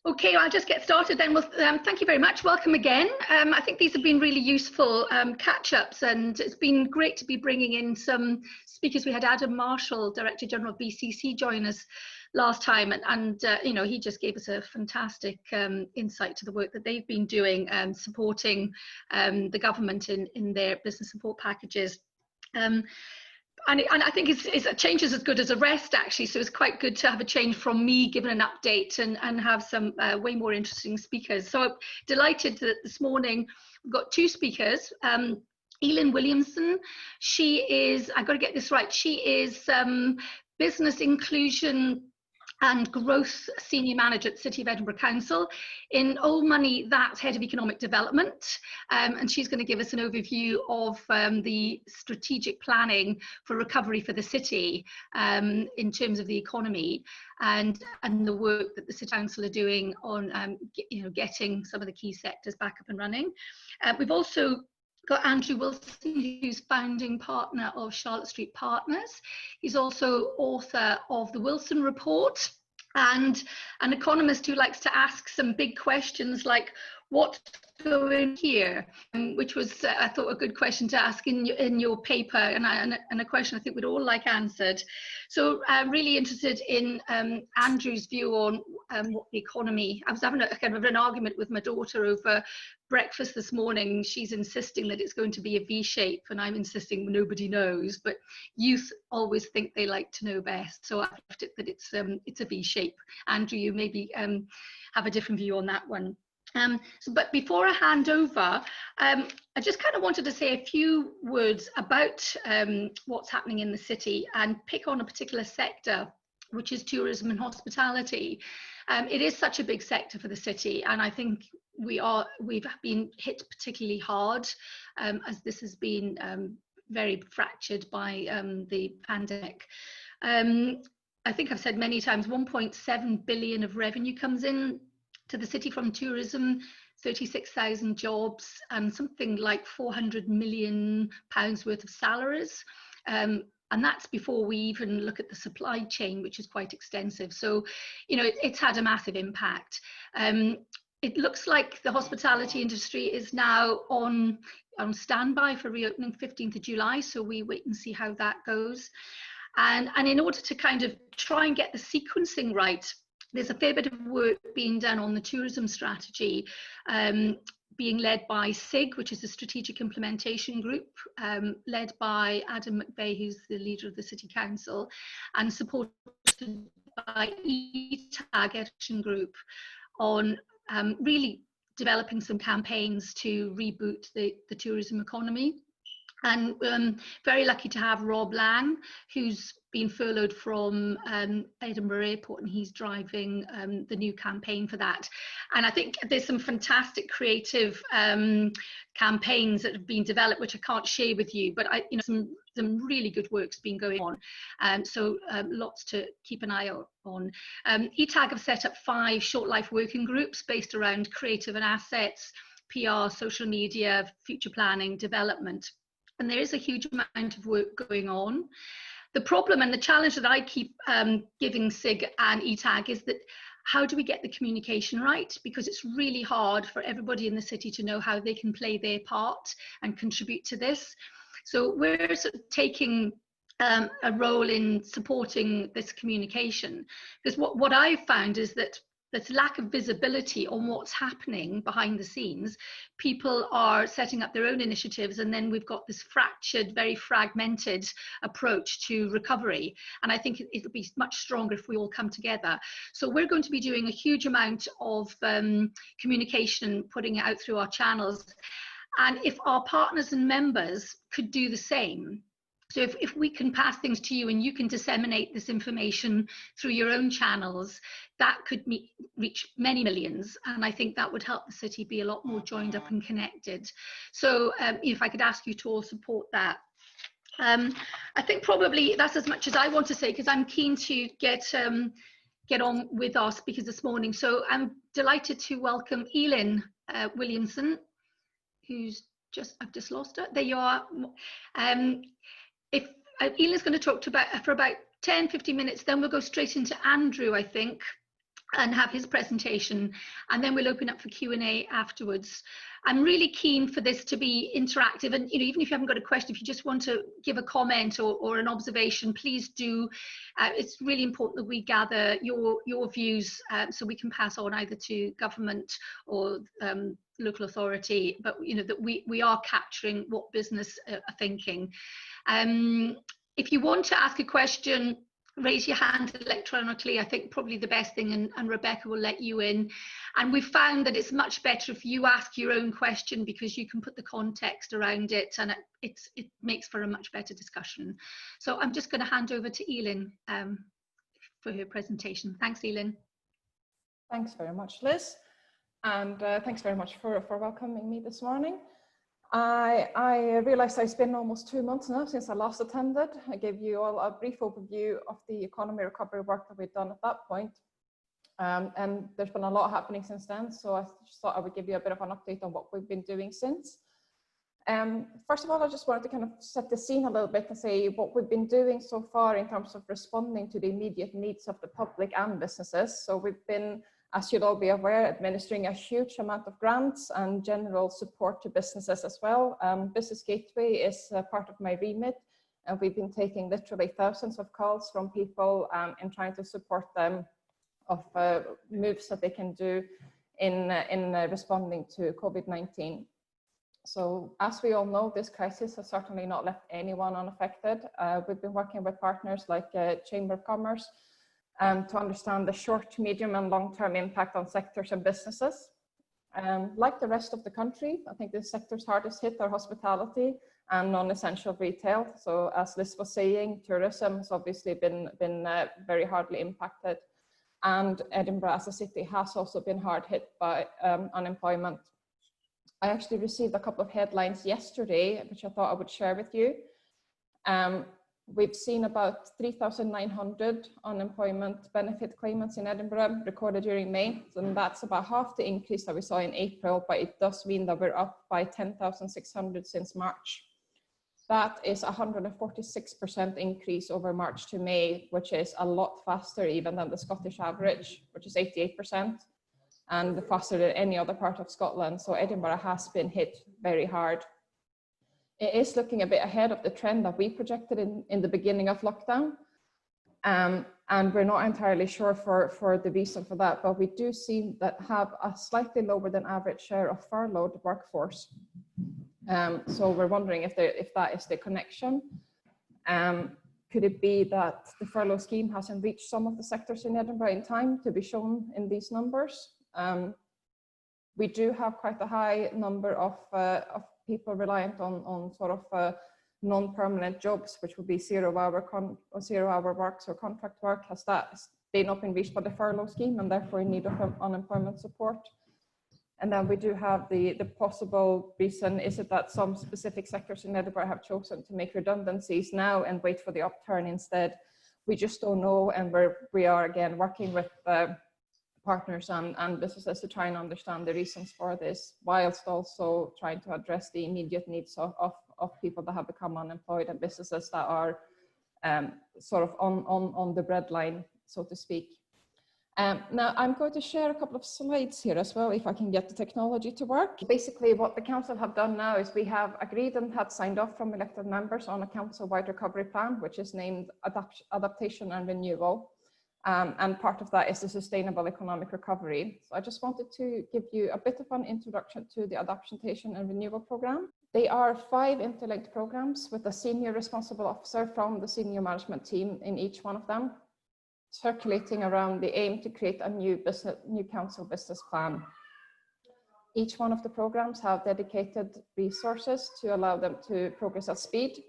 Okay, I'll just get started then. Well, thank you very much. Welcome again. I think these have been really useful catch-ups, and it's been great to be bringing in some speakers. We had Adam Marshall, Director General of BCC, join us last time, and you know, he just gave us a fantastic insight to the work that they've been doing, supporting the government in their business support packages. And I think it's a change is as good as a rest, actually. So it's quite good to have a change from me, giving an update and have some way more interesting speakers. So I'm delighted that this morning we've got two speakers. Elin Williamson, she is, I've got to get this right, she is Business Inclusion and Growth Senior Manager at City of Edinburgh Council. In old money, that's Head of Economic Development, and she's going to give us an overview of the strategic planning for recovery for the city in terms of the economy and the work that the City Council are doing on getting some of the key sectors back up and running. We've also got Andrew Wilson, who's founding partner of Charlotte Street Partners. He's also author of the Wilson Report and an economist who likes to ask some big questions like, what's going here? Which was, I thought, a good question to ask in your paper, and a question I think we'd all like answered. So I'm really interested in Andrew's view on what the economy. I was having a kind of an argument with my daughter over breakfast this morning. She's insisting that it's going to be a V shape, and I'm insisting nobody knows. But youth always think they like to know best, so I've left it that it's a V shape. Andrew, you maybe have a different view on that one. But before I hand over, I just kind of wanted to say a few words about what's happening in the city and pick on a particular sector, which is tourism and hospitality. It is such a big sector for the city, and I think we've been hit particularly hard as this has been very fractured by the pandemic. I think I've said many times, 1.7 billion of revenue comes in to the city from tourism, 36,000 jobs, and something like 400 million pounds worth of salaries. And that's before we even look at the supply chain, which is quite extensive. So, you know, it's had a massive impact. It looks like the hospitality industry is now on standby for reopening 15th of July. So we wait and see how that goes. And in order to kind of try and get the sequencing right, there's a fair bit of work being done on the tourism strategy, being led by SIG, which is the Strategic Implementation Group, led by Adam McVeigh, who's the leader of the City Council, and supported by ETAG Action Group on really developing some campaigns to reboot the tourism economy. And very lucky to have Rob Lang, who's been furloughed from Edinburgh Airport, and he's driving the new campaign for that. And I think there's some fantastic creative campaigns that have been developed, which I can't share with you, but some really good work's been going on. So lots to keep an eye out on. ETAG have set up 5 short life working groups based around creative and assets, PR, social media, future planning, development. And there is a huge amount of work going on. The problem and the challenge that I keep giving SIG and ETAG is that how do we get the communication right? Because it's really hard for everybody in the city to know how they can play their part and contribute to this. So we're sort of taking a role in supporting this communication. Because what I've found is that there's lack of visibility on what's happening behind the scenes. People are setting up their own initiatives, and then we've got this fractured, very fragmented approach to recovery. And I think it'll be much stronger if we all come together. So we're going to be doing a huge amount of communication, putting it out through our channels. And if our partners and members could do the same, so if we can pass things to you and you can disseminate this information through your own channels, that could reach many millions. And I think that would help the city be a lot more joined up and connected. So if I could ask you to all support that. I think probably that's as much as I want to say, because I'm keen to get on with our speakers this morning. So I'm delighted to welcome Elin Williamson, who's I've just lost her. There you are. If Elin's going to talk for about 10-15 minutes, then we'll go straight into Andrew, I think, and have his presentation, and then we'll open up for Q&A afterwards. I'm really keen for this to be interactive, and even if you haven't got a question, if you just want to give a comment or an observation, please do. It's really important that we gather your views so we can pass on either to government or local authority, but that we are capturing what business are thinking. If you want to ask a question, raise your hand electronically. I think probably the best thing, and Rebecca will let you in. And we've found that it's much better if you ask your own question, because you can put the context around it, and it makes for a much better discussion. So I'm just going to hand over to Elin for her presentation. Thanks, Elin. Thanks very much, Liz, and thanks very much for welcoming me this morning. I realized it's been almost 2 months now since I last attended. I gave you all a brief overview of the economy recovery work that we've done at that point. And there's been a lot happening since then, so I just thought I would give you a bit of an update on what we've been doing since. First of all, I just wanted to kind of set the scene a little bit and say what we've been doing so far in terms of responding to the immediate needs of the public and businesses. So we've been, as you'll all be aware, administering a huge amount of grants and general support to businesses as well. Business Gateway is part of my remit, and we've been taking literally thousands of calls from people and trying to support them of moves that they can do in responding to COVID-19. So as we all know, this crisis has certainly not left anyone unaffected. We've been working with partners like Chamber of Commerce to understand the short, medium and long-term impact on sectors and businesses. Like the rest of the country, I think the sectors hardest hit are hospitality and non-essential retail. So as Liz was saying, tourism has obviously been very hardly impacted. And Edinburgh as a city has also been hard hit by unemployment. I actually received a couple of headlines yesterday, which I thought I would share with you. We've seen about 3,900 unemployment benefit claimants in Edinburgh recorded during May, and that's about half the increase that we saw in April, but it does mean that we're up by 10,600 since March. That is a 146% increase over March to May, which is a lot faster even than the Scottish average, which is 88%, and faster than any other part of Scotland. So Edinburgh has been hit very hard. It is looking a bit ahead of the trend that we projected in the beginning of lockdown. And we're not entirely sure for the reason for that, but we do seem that have a slightly lower than average share of furloughed workforce. So we're wondering if that is the connection. Could it be that the furlough scheme hasn't reached some of the sectors in Edinburgh in time to be shown in these numbers? We do have quite a high number of people reliant on sort of non-permanent jobs, which would be zero-hour works or contract work. Has they not been reached by the furlough scheme and therefore in need of unemployment support? And then we do have the possible reason, is it that some specific sectors in Edinburgh have chosen to make redundancies now and wait for the upturn instead? We just don't know, and we are again working with partners and businesses to try and understand the reasons for this, whilst also trying to address the immediate needs of people that have become unemployed and businesses that are sort of on the breadline, so to speak. Now I'm going to share a couple of slides here as well, if I can get the technology to work. Basically what the council have done now is we have agreed and had signed off from elected members on a council-wide recovery plan, which is named Adaptation and Renewal. And part of that is the Sustainable Economic Recovery. So I just wanted to give you a bit of an introduction to the Adaptation and Renewal Programme. They are 5 interlinked programs with a senior responsible officer from the senior management team in each one of them, circulating around the aim to create a new council business plan. Each one of the programs have dedicated resources to allow them to progress at speed,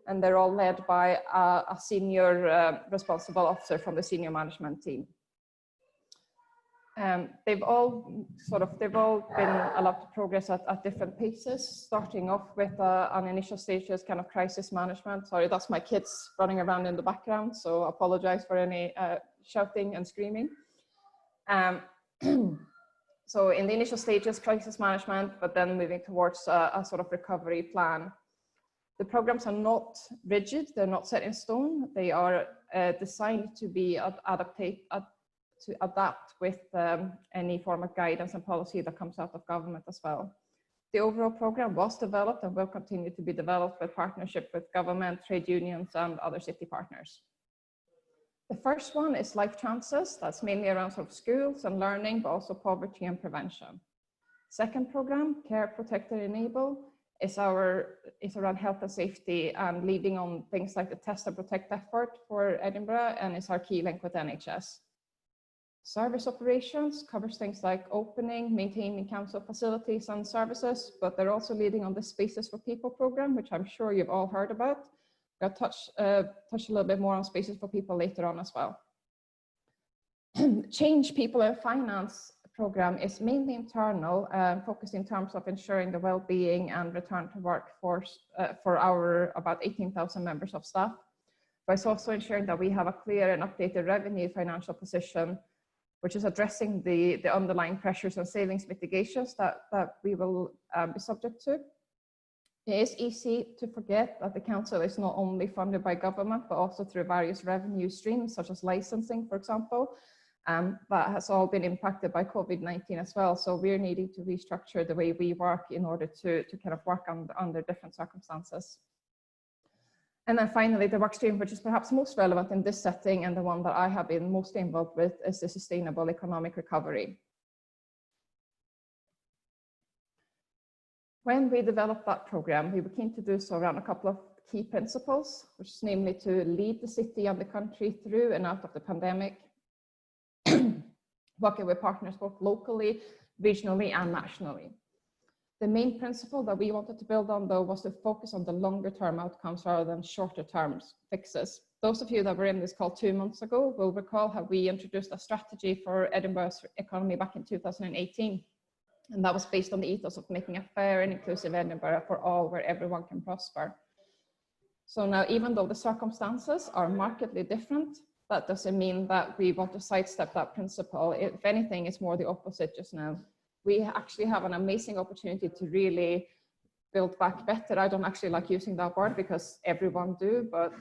and they're all led by a senior responsible officer from the senior management team. They've all been allowed to progress at different paces, starting off with an initial stage as kind of crisis management. Sorry, that's my kids running around in the background, so I apologize for any shouting and screaming. So in the initial stages, crisis management, but then moving towards a sort of recovery plan. The programs are not rigid, they're not set in stone. They are designed to be adapt with any form of guidance and policy that comes out of government as well. The overall program was developed and will continue to be developed with partnership with government, trade unions, and other city partners. The first one is life chances. That's mainly around sort of schools and learning, but also poverty and prevention. Second program, Care, Protect and Enable, is around health and safety and leading on things like the Test and Protect effort for Edinburgh, and is our key link with NHS. Service operations covers things like opening, maintaining council facilities and services, but they're also leading on the Spaces for People program, which I'm sure you've all heard about. I'll touch a little bit more on Spaces for People later on as well. Change, People and Finance program is mainly internal, focused in terms of ensuring the well-being and return to workforce for our about 18,000 members of staff. But it's also ensuring that we have a clear and updated revenue financial position, which is addressing the underlying pressures and savings mitigations that we will be subject to. It is easy to forget that the council is not only funded by government, but also through various revenue streams, such as licensing, for example, that has all been impacted by COVID-19 as well. So we're needing to restructure the way we work in order to kind of work under different circumstances. And then finally, the work stream, which is perhaps most relevant in this setting and the one that I have been mostly involved with, is the sustainable economic recovery. When we developed that program, we were keen to do so around a couple of key principles, which is namely to lead the city and the country through and out of the pandemic, working with partners both locally, regionally, and nationally. The main principle that we wanted to build on, though, was to focus on the longer term outcomes rather than shorter term fixes. Those of you that were in this call 2 months ago will recall how we introduced a strategy for Edinburgh's economy back in 2018. And that was based on the ethos of making a fair and inclusive Edinburgh for all, where everyone can prosper. So now, even though the circumstances are markedly different, that doesn't mean that we want to sidestep that principle. If anything, it's more the opposite just now. We actually have an amazing opportunity to really build back better. I don't actually like using that word because everyone do, but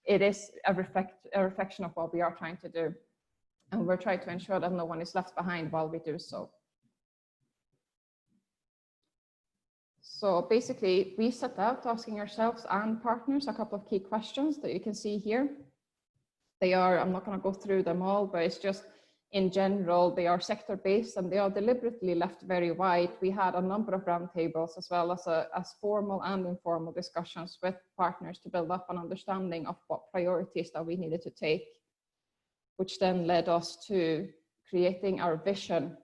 it is a reflection of what we are trying to do. And we're trying to ensure that no one is left behind while we do so. So basically, we set out asking ourselves and partners a couple of key questions that you can see here. They are, I'm not going to go through them all, but it's just in general, they are sector-based and they are deliberately left very wide. We had a number of roundtables as well as formal and informal discussions with partners to build up an understanding of what priorities that we needed to take, which then led us to creating our vision.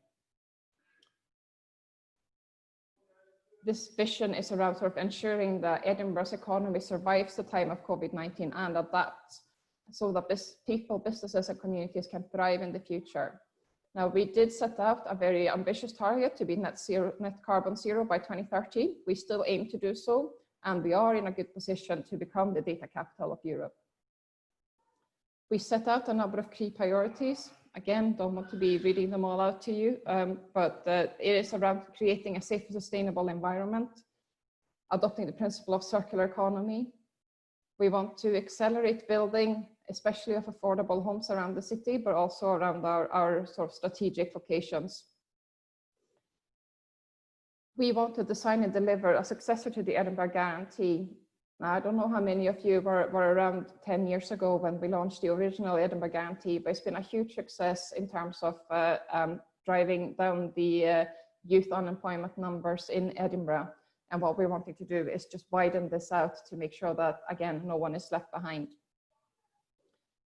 This vision is around sort of ensuring that Edinburgh's economy survives the time of COVID-19 and adapts so that people, businesses and communities can thrive in the future. Now, we did set out a very ambitious target to be net carbon zero by 2030. We still aim to do so, and we are in a good position to become the data capital of Europe. We set out a number of key priorities. Again, don't want to be reading them all out to you, but it is around creating a safe and sustainable environment, adopting the principle of circular economy. We want to accelerate building, especially of affordable homes around the city, but also around our sort of strategic locations. We want to design and deliver a successor to the Edinburgh Guarantee. Now, I don't know how many of you were around 10 years ago when we launched the original Edinburgh Guarantee, but it's been a huge success in terms of driving down the youth unemployment numbers in Edinburgh. And what we're wanting to do is just widen this out to make sure that, again, no one is left behind.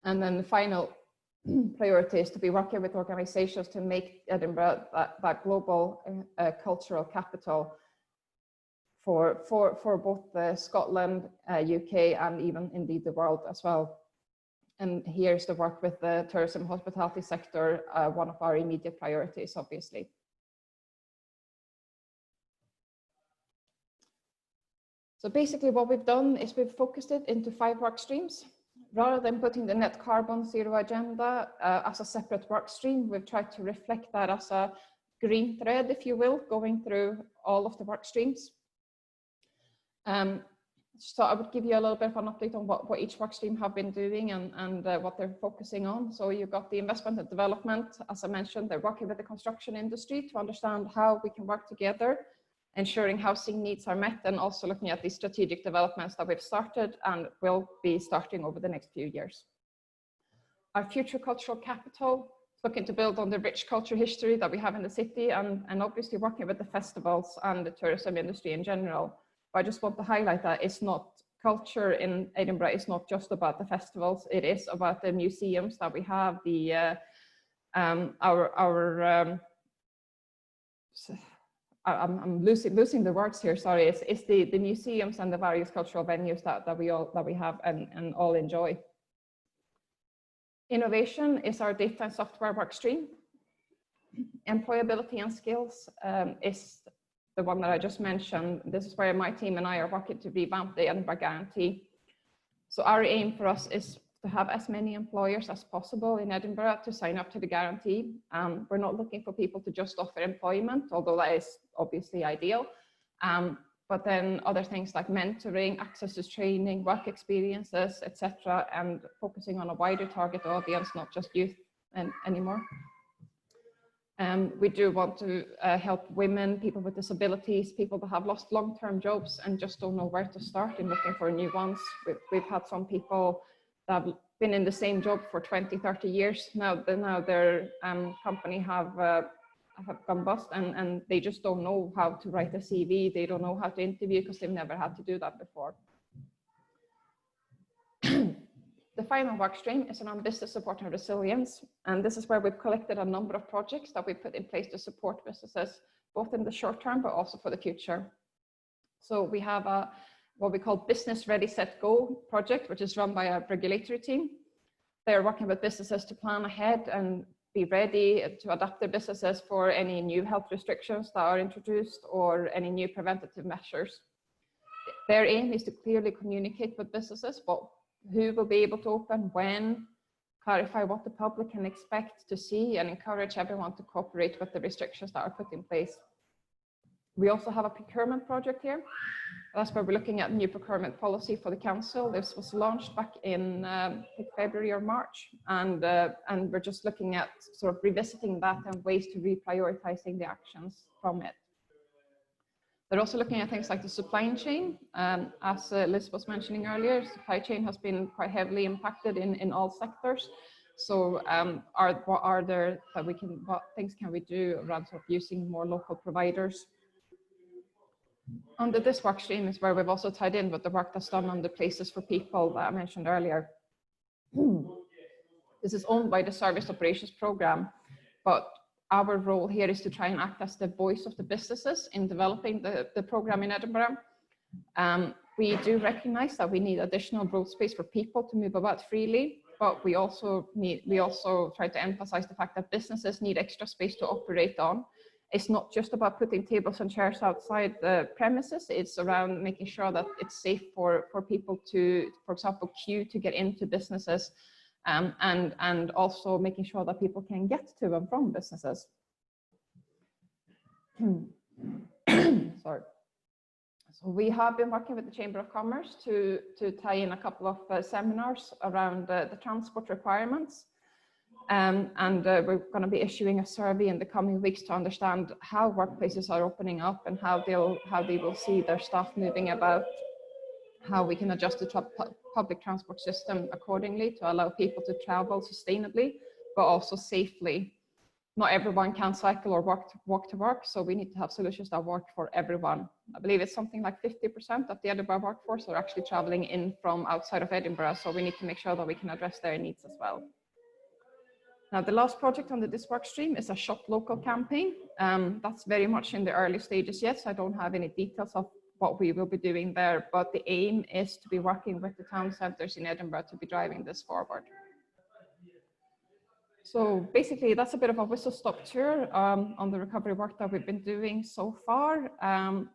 And then the final priority is to be working with organizations to make Edinburgh that global cultural capital for both Scotland, UK, and even indeed the world as well. And here's the work with the tourism and hospitality sector, one of our immediate priorities, obviously. So basically what we've done is we've focused it into 5 work streams. Rather than putting the net carbon zero agenda as a separate work stream, we've tried to reflect that as a green thread, if you will, going through all of the work streams. So I would give you a little bit of an update on what each work stream have been doing and what they're focusing on. So you've got the investment and development. As I mentioned, they're working with the construction industry to understand how we can work together, ensuring housing needs are met, and also looking at the strategic developments that we've started and will be starting over the next few years. Our future cultural capital, looking to build on the rich culture history that we have in the city, and obviously working with the festivals and the tourism industry in general. But I just want to highlight that it's not culture in Edinburgh. It's not just about the festivals. It is about the museums that we have, the I'm losing the words here. Sorry. It's the museums and the various cultural venues that we have and all enjoy. Innovation is our data and software work stream. Employability and skills is the one that I just mentioned. This is where my team and I are working to revamp the Edinburgh Guarantee. So our aim for us is to have as many employers as possible in Edinburgh to sign up to the guarantee. We're not looking for people to just offer employment, although that is obviously ideal. But then other things like mentoring, access to training, work experiences, etc., and focusing on a wider target audience, not just youth anymore. We do want to help women, people with disabilities, people that have lost long-term jobs and just don't know where to start in looking for new ones. We've had some people that have been in the same job for 20, 30 years. Now their company have gone bust and they just don't know how to write a CV. They don't know how to interview because they've never had to do that before. The final work stream is around business support and resilience. And this is where we've collected a number of projects that we put in place to support businesses, both in the short term, but also for the future. So we have what we call Business Ready, Set, Go project, which is run by a regulatory team. They're working with businesses to plan ahead and be ready to adapt their businesses for any new health restrictions that are introduced or any new preventative measures. Their aim is to clearly communicate with businesses who will be able to open, when, clarify what the public can expect to see, and encourage everyone to cooperate with the restrictions that are put in place. We also have a procurement project here. That's where we're looking at new procurement policy for the council. This was launched back in February or March, and we're just looking at sort of revisiting that and ways to reprioritizing the actions from it. They're also looking at things like the supply chain. As Liz was mentioning earlier, supply chain has been quite heavily impacted in all sectors. So what things can we do around sort of using more local providers? Under this work stream is where we've also tied in with the work that's done on the places for people that I mentioned earlier. This is owned by the Service Operations Programme, but our role here is to try and act as the voice of the businesses in developing the program in Edinburgh. We do recognise that we need additional growth space for people to move about freely, but we also try to emphasise the fact that businesses need extra space to operate on. It's not just about putting tables and chairs outside the premises. It's around making sure that it's safe for people to, for example, queue to get into businesses. And also making sure that people can get to and from businesses. Sorry. So we have been working with the Chamber of Commerce to tie in a couple of seminars around the transport requirements. And we're going to be issuing a survey in the coming weeks to understand how workplaces are opening up and how they will see their staff moving about, how we can adjust the public transport system accordingly to allow people to travel sustainably, but also safely. Not everyone can cycle or walk to work, so we need to have solutions that work for everyone. I believe it's something like 50% of the Edinburgh workforce are actually traveling in from outside of Edinburgh, so we need to make sure that we can address their needs as well. Now, the last project under this work stream is a Shop Local campaign. That's very much in the early stages yet, so I don't have any details of what we will be doing there, but the aim is to be working with the town centres in Edinburgh to be driving this forward. So basically, that's a bit of a whistle-stop tour on the recovery work that we've been doing so far, and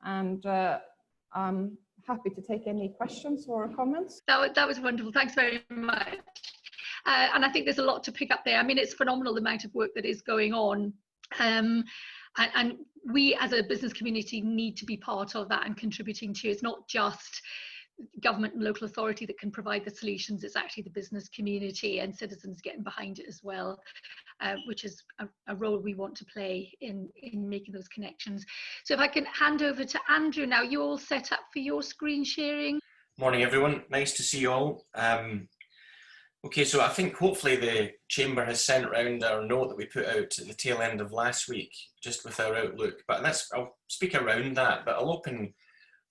I'm happy to take any questions or comments. That was wonderful. Thanks very much. And I think there's a lot to pick up there. I mean, it's phenomenal the amount of work that is going on. And we as a business community need to be part of that and contributing to. It's not just government and local authority that can provide the solutions. It's actually the business community and citizens getting behind it as well, which is a role we want to play in making those connections. So if I can hand over to Andrew now, you all set up for your screen sharing. Morning everyone, nice to see you all. Okay, so I think hopefully the Chamber has sent around our note that we put out at the tail end of last week, just with our outlook, but I'll speak around that, but I'll open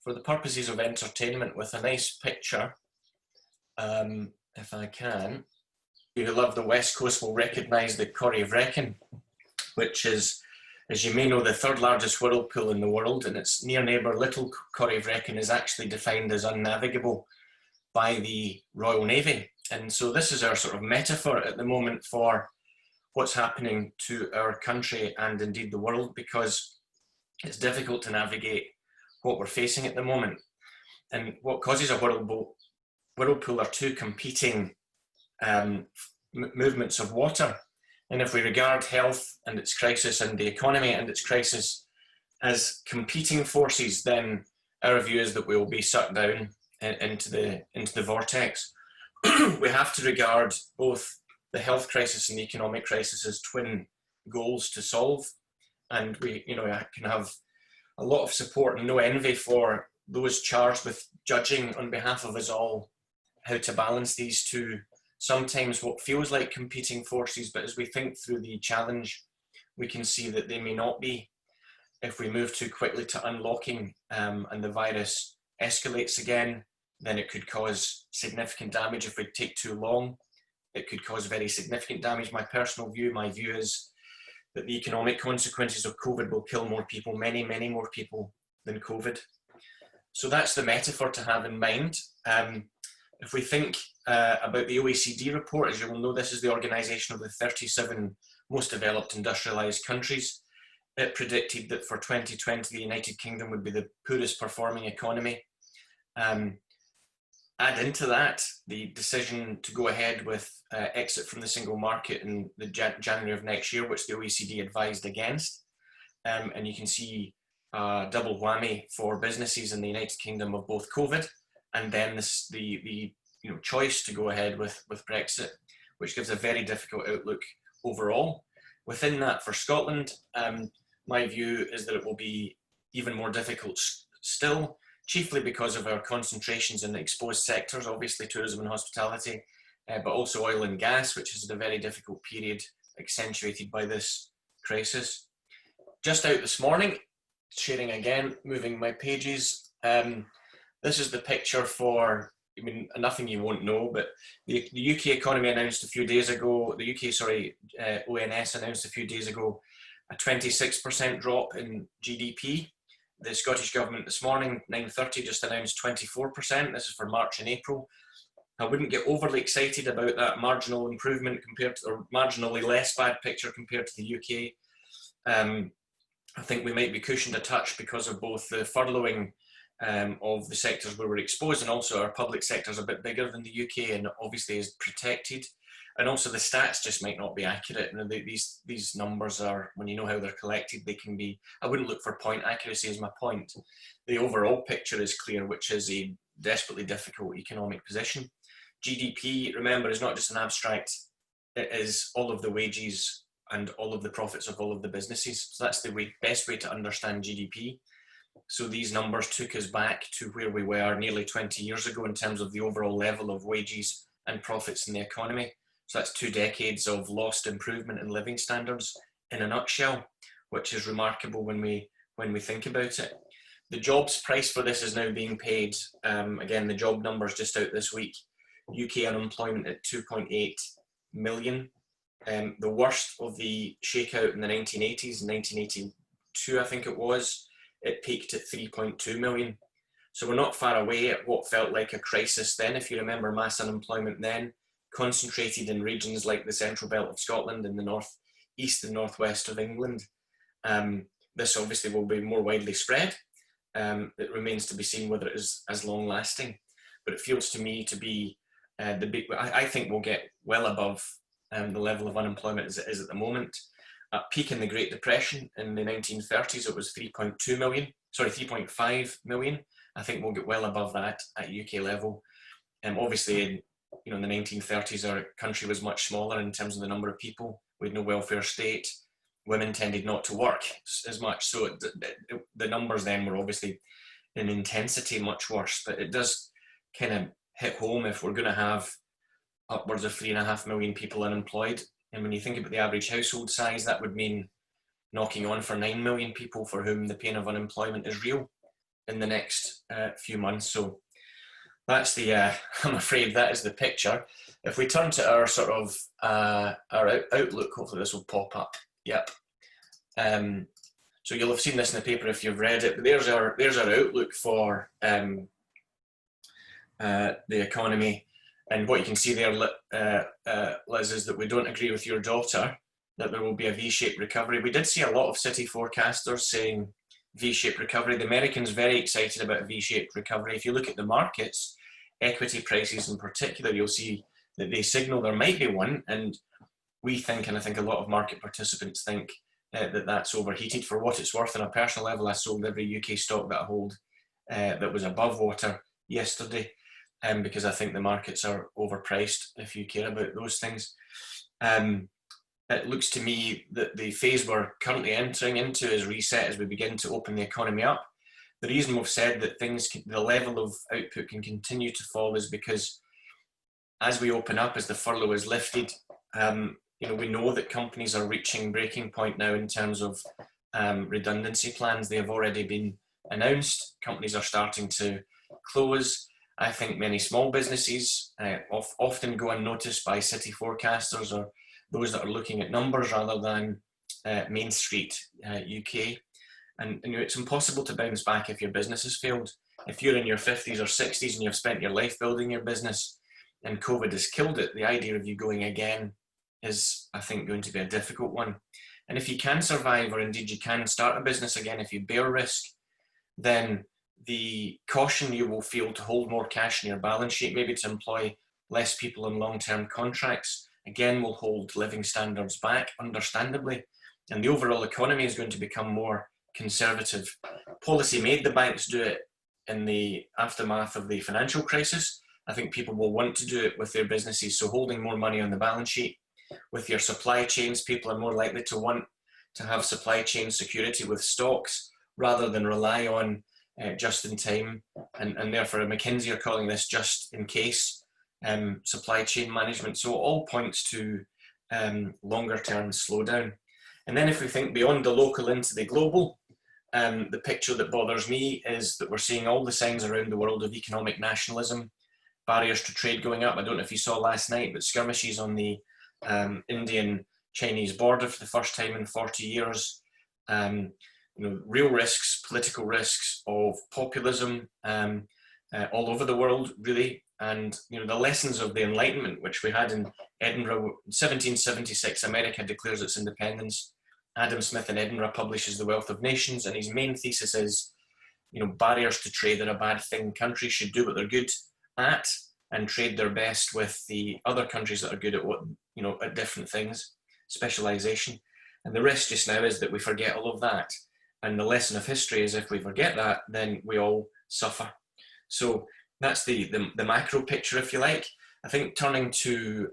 for the purposes of entertainment with a nice picture, if I can. You who love the West Coast will recognise the Corrie of Wrekin, which is, as you may know, the third largest whirlpool in the world, and its near neighbour Little Corrie of Wrekin is actually defined as unnavigable by the Royal Navy. And so this is our sort of metaphor at the moment for what's happening to our country and indeed the world, because it's difficult to navigate what we're facing at the moment. And what causes a whirlpool are two competing movements of water. And if we regard health and its crisis and the economy and its crisis as competing forces, then our view is that we will be sucked down into the vortex. We have to regard both the health crisis and the economic crisis as twin goals to solve. And we, can have a lot of support and no envy for those charged with judging on behalf of us all how to balance these two, sometimes what feels like competing forces, but as we think through the challenge, we can see that they may not be. If we move too quickly to unlocking and the virus escalates again, then it could cause significant damage. If we take too long, it could cause very significant damage. My view is that the economic consequences of COVID will kill more people, many, many more people than COVID. So that's the metaphor to have in mind. If we think about the OECD report, as you will know, this is the organisation of the 37 most developed industrialised countries. It predicted that for 2020, the United Kingdom would be the poorest performing economy. Add into that the decision to go ahead with exit from the single market in the January of next year, which the OECD advised against. And you can see a double whammy for businesses in the United Kingdom of both COVID and then the choice to go ahead with Brexit, which gives a very difficult outlook overall. Within that, for Scotland, my view is that it will be even more difficult still, chiefly because of our concentrations in exposed sectors, obviously tourism and hospitality, but also oil and gas, which is a very difficult period accentuated by this crisis. Just out this morning, sharing again, moving my pages, this is the picture for, nothing you won't know, but the UK economy announced a few days ago, ONS announced a few days ago, a 26% drop in GDP. The Scottish Government this morning, 9:30, just announced 24%. This is for March and April. I wouldn't get overly excited about that marginal improvement or marginally less bad picture compared to the UK. I think we might be cushioned a touch because of both the furloughing of the sectors where we're exposed, and also our public sector is a bit bigger than the UK and obviously is protected. And also the stats just might not be accurate. These numbers are, when you know how they're collected, they can be, I wouldn't look for point accuracy as my point. The overall picture is clear, which is a desperately difficult economic position. GDP, remember, is not just an abstract, it is all of the wages and all of the profits of all of the businesses. So that's the best way to understand GDP. So these numbers took us back to where we were nearly 20 years ago in terms of the overall level of wages and profits in the economy. So that's 2 decades of lost improvement in living standards in a nutshell, which is remarkable when we think about it. The jobs price for this is now being paid. Again, the job numbers just out this week. UK unemployment at 2.8 million. The worst of the shakeout in the 1980s, 1982 I think it was, it peaked at 3.2 million. So we're not far away at what felt like a crisis then, if you remember mass unemployment then, concentrated in regions like the central belt of Scotland and the north east and northwest of England. This obviously will be more widely spread. It remains to be seen whether it is as long lasting, but it feels to me to be I think we'll get well above the level of unemployment as it is at the moment. At peak in the Great Depression in the 1930s, it was 3.5 million, I think we'll get well above that at UK level. Obviously, in the 1930s, our country was much smaller in terms of the number of people. We had no welfare state. Women tended not to work as much. So the numbers then were obviously in intensity much worse. But it does kind of hit home if we're going to have upwards of 3.5 million people unemployed. And when you think about the average household size, that would mean knocking on for 9 million people for whom the pain of unemployment is real in the next few months. So that's the, I'm afraid that is the picture. If we turn to our sort of, our outlook, hopefully this will pop up. Yep. So you'll have seen this in the paper if you've read it, but there's our outlook for the economy. And what you can see there, Liz, is that we don't agree with your daughter that there will be a V-shaped recovery. We did see a lot of city forecasters saying V-shaped recovery. The Americans very excited about a V-shaped recovery. If you look at the markets, equity prices in particular, you'll see that they signal there might be one. And we think, and I think a lot of market participants think, that that's overheated. For what it's worth, on a personal level, I sold every UK stock that I hold that was above water yesterday, because I think the markets are overpriced if you care about those things. It looks to me that the phase we're currently entering into is reset as we begin to open the economy up. The reason we've said that the level of output can continue to fall is because as we open up, as the furlough is lifted, we know that companies are reaching breaking point now in terms of redundancy plans. They have already been announced. Companies are starting to close. I think many small businesses often go unnoticed by city forecasters or those that are looking at numbers rather than Main Street UK. And it's impossible to bounce back if your business has failed. If you're in your 50s or 60s and you've spent your life building your business and COVID has killed it, the idea of you going again is, I think, going to be a difficult one. And if you can survive, or indeed you can start a business again, if you bear risk, then the caution you will feel to hold more cash in your balance sheet, maybe to employ less people in long-term contracts, again will hold living standards back, understandably. And the overall economy is going to become more conservative. Policy made the banks do it in the aftermath of the financial crisis. I think people will want to do it with their businesses, so holding more money on the balance sheet. With your supply chains, people are more likely to want to have supply chain security with stocks rather than rely on just in time, and therefore McKinsey are calling this just in case supply chain management. So it all points to longer term slowdown. And then if we think beyond the local into the global, the picture that bothers me is that we're seeing all the signs around the world of economic nationalism, barriers to trade going up. I don't know if you saw last night, but skirmishes on the Indian-Chinese border for the first time in 40 years. Real risks, political risks of populism all over the world, really. And the lessons of the Enlightenment, which we had in Edinburgh, 1776, America declares its independence. Adam Smith in Edinburgh publishes The Wealth of Nations, and his main thesis is, barriers to trade are a bad thing. Countries should do what they're good at and trade their best with the other countries that are good at what, at different things, specialization. And the risk just now is that we forget all of that. And the lesson of history is if we forget that, then we all suffer. So that's the macro picture, if you like. I think turning to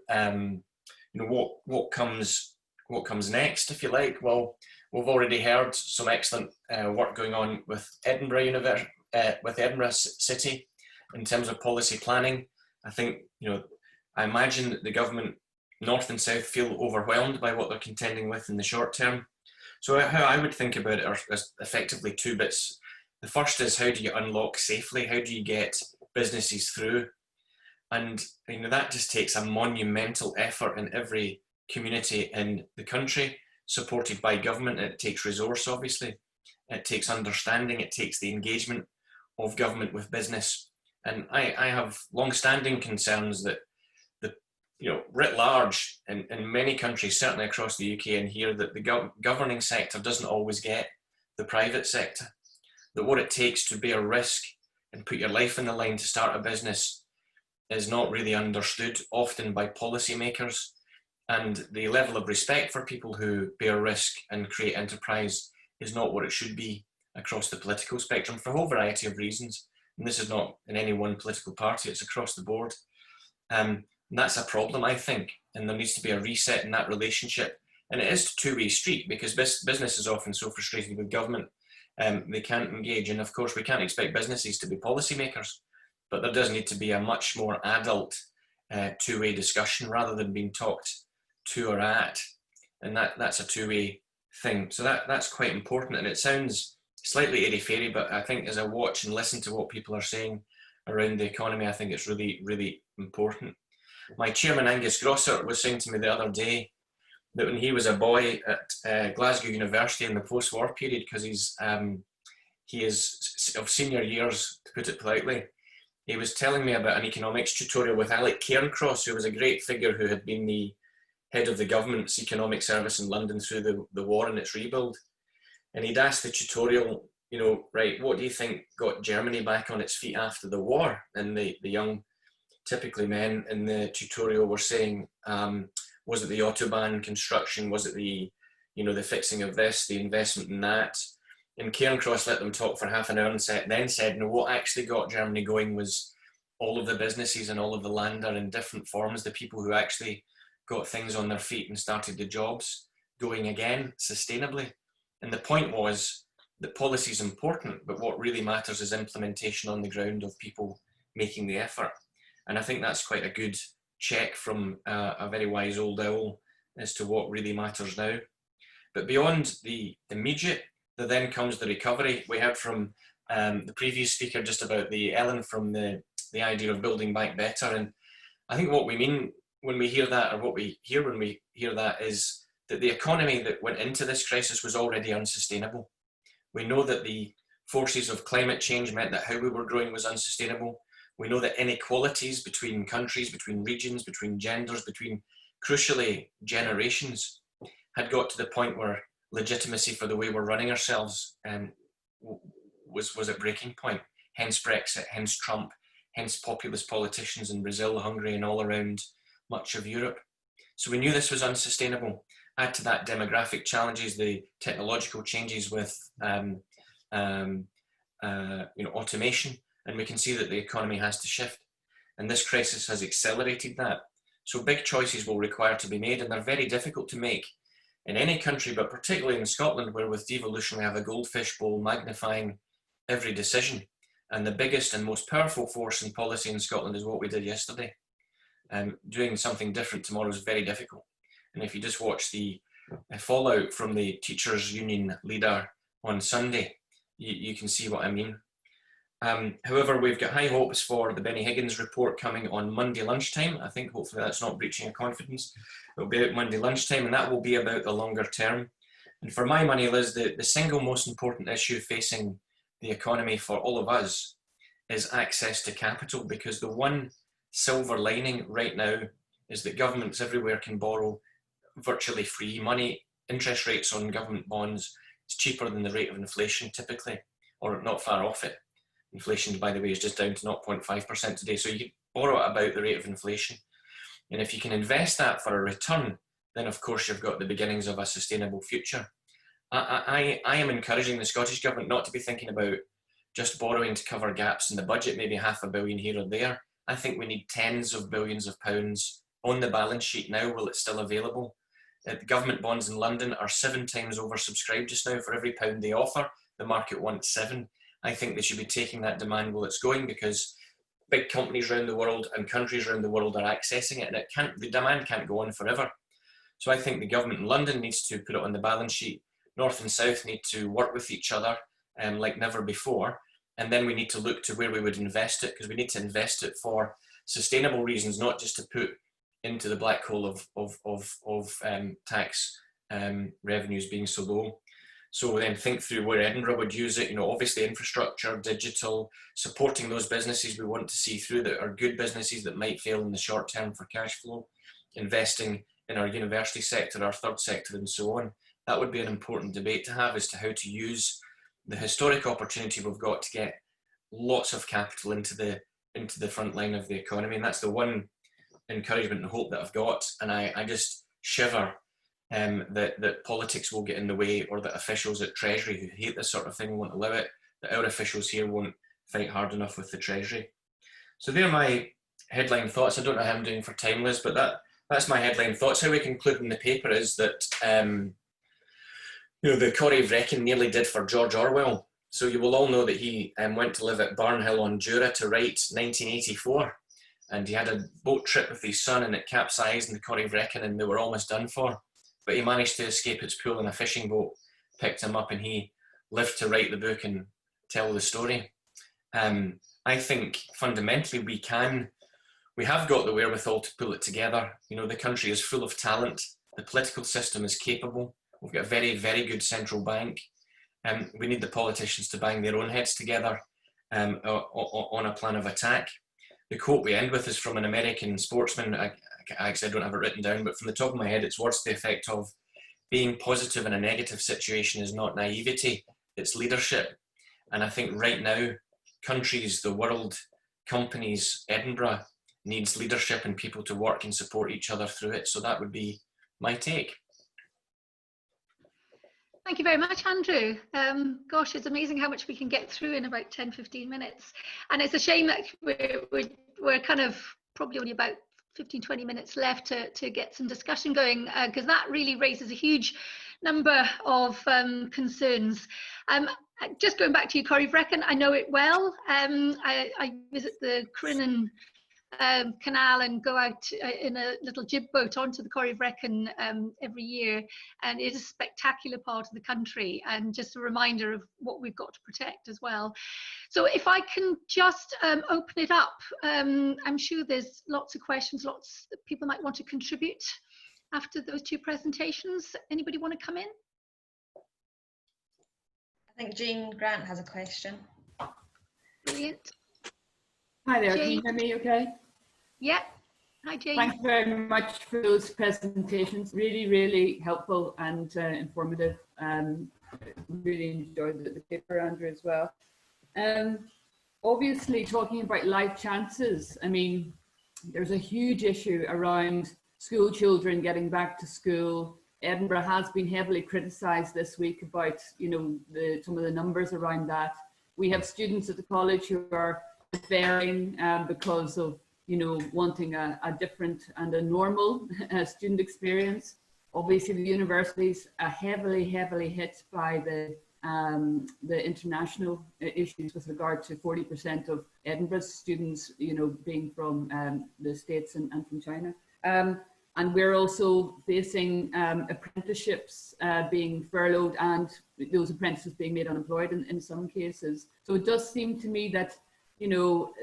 what comes next, if you like. Well, we've already heard some excellent work going on with Edinburgh City in terms of policy planning. I think I imagine that the government, north and south, feel overwhelmed by what they're contending with in the short term. So how I would think about it are effectively two bits. The first is, how do you unlock safely? How do you get businesses through? And that just takes a monumental effort in every community in the country, supported by government. It takes resource, obviously. It takes understanding. It takes the engagement of government with business. And I have long-standing concerns that writ large in many countries, certainly across the UK and here, that the governing sector doesn't always get the private sector. That what it takes to bear risk and put your life on the line to start a business is not really understood, often by policymakers. And the level of respect for people who bear risk and create enterprise is not what it should be across the political spectrum for a whole variety of reasons. And this is not in any one political party, it's across the board. And that's a problem, I think, and there needs to be a reset in that relationship. And it is a two-way street, because business is often so frustrated with government, they can't engage. And of course, we can't expect businesses to be policymakers, but there does need to be a much more adult two-way discussion rather than being talked to or at. And that's a two-way thing. So that's quite important. And it sounds slightly airy-fairy, but I think as I watch and listen to what people are saying around the economy, I think it's really, really important. My chairman, Angus Grosser, was saying to me the other day that when he was a boy at Glasgow University in the post-war period, because he is of senior years, to put it politely, he was telling me about an economics tutorial with Alec Cairncross, who was a great figure who had been the head of the government's economic service in London through the war and its rebuild. And he'd asked the tutorial, you know, right, what do you think got Germany back on its feet after the war? And the young, typically men in the tutorial were saying, was it the Autobahn construction? Was it the fixing of this, the investment in that? And Cairncross let them talk for half an hour and then said, no, what actually got Germany going was all of the businesses and all of the land are in different forms, the people who actually got things on their feet and started the jobs going again sustainably. And the point was that policy is important, but what really matters is implementation on the ground of people making the effort. And I think that's quite a good check from a very wise old owl as to what really matters now. But beyond the immediate, there then comes the recovery. We heard from the previous speaker just about Ellen from the idea of building back better. And I think what we mean when we hear that, or what we hear when we hear that, is that the economy that went into this crisis was already unsustainable. We know that the forces of climate change meant that how we were growing was unsustainable. We know that inequalities between countries, between regions, between genders, between, crucially, generations, had got to the point where legitimacy for the way we're running ourselves was at breaking point. Hence Brexit, hence Trump, hence populist politicians in Brazil, Hungary, and all around much of Europe. So we knew this was unsustainable. Add to that demographic challenges, the technological changes with automation, and we can see that the economy has to shift. And this crisis has accelerated that. So big choices will require to be made, and they're very difficult to make in any country, but particularly in Scotland, where with devolution we have a goldfish bowl magnifying every decision. And the biggest and most powerful force in policy in Scotland is what we did yesterday. Doing something different tomorrow is very difficult. And if you just watch the fallout from the teachers' union leader on Sunday, you can see what I mean. However, we've got high hopes for the Benny Higgins report coming on Monday lunchtime. I think hopefully that's not breaching of confidence. It'll be out Monday lunchtime, and that will be about the longer term. And for my money, Liz, the single most important issue facing the economy for all of us is access to capital, because the one silver lining right now is that governments everywhere can borrow virtually free money. Interest rates on government bonds is cheaper than the rate of inflation typically, or not far off it. Inflation, by the way, is just down to 0.5% today. So you can borrow at about the rate of inflation. And if you can invest that for a return, then of course you've got the beginnings of a sustainable future. I am encouraging the Scottish Government not to be thinking about just borrowing to cover gaps in the budget, maybe £500 million here or there. I think we need tens of billions of pounds on the balance sheet now while it's still available. The government bonds in London are 7 times oversubscribed just now. For every £1 they offer, the market wants 7. I think they should be taking that demand while it's going, because big companies around the world and countries around the world are accessing it, and the demand can't go on forever. So I think the government in London needs to put it on the balance sheet. North and South need to work with each other like never before. And then we need to look to where we would invest it, because we need to invest it for sustainable reasons, not just to put into the black hole of tax revenues being so low. So then think through where Edinburgh would use it, obviously infrastructure, digital, supporting those businesses we want to see through that are good businesses that might fail in the short term for cash flow, investing in our university sector, our third sector, and so on. That would be an important debate to have, as to how to use the historic opportunity we've got to get lots of capital into the front line of the economy. And that's the one encouragement and hope that I've got. And I just shiver that politics will get in the way, or that officials at Treasury who hate this sort of thing won't allow it, that our officials here won't fight hard enough with the Treasury. So they're my headline thoughts. I don't know how I'm doing for time, Liz, but that's my headline thoughts. How we conclude in the paper is that you know, the Corrie of Wrekin nearly did for George Orwell. So you will all know that he went to live at Barnhill on Jura to write 1984. And he had a boat trip with his son and it capsized in the Corrie of Wrekin and they were almost done for. But he managed to escape its pool and a fishing boat picked him up and he lived to write the book and tell the story. I think fundamentally we have got the wherewithal to pull it together. You know, the country is full of talent. The political system is capable. We've got a very, very good central bank. We need the politicians to bang their own heads together on a plan of attack. The quote we end with is from an American sportsman. I actually don't have it written down, but from the top of my head, it's words to the effect of being positive in a negative situation is not naivety, it's leadership. And I think right now, countries, the world, companies, Edinburgh needs leadership and people to work and support each other through it. So that would be my take. Thank you very much, Andrew. Gosh, it's amazing how much we can get through in about 10, 15 minutes. And it's a shame that we're kind of probably only about 15, 20 minutes left to get some discussion going, because that really raises a huge number of concerns. Just going back to you, Corrie of Wrekin, I know it well. I visit the Crinan canal and go out in a little jib boat onto the Corrie of Wrekin every year, and it is a spectacular part of the country and just a reminder of what we've got to protect as well. So if I can just open it up, I'm sure there's lots of questions, lots that people might want to contribute after those two presentations. Anybody want to come in? I think Jane Grant has a question. Brilliant. Hi there, Jane. can you hear me okay? Yeah. Hi, Jane. Thanks very much for those presentations. Really, really helpful and informative. Really enjoyed the paper, Andrew, as well. Obviously, talking about life chances, I mean, there's a huge issue around school children getting back to school. Edinburgh has been heavily criticised this week about, you know, some of the numbers around that. We have students at the college who are deferring because of, you know, wanting a different and a normal student experience. Obviously, the universities are heavily hit by the international issues with regard to 40% of Edinburgh's students, you know, being from the States and from China. And we're also facing apprenticeships being furloughed and those apprentices being made unemployed in some cases. So it does seem to me that, you know,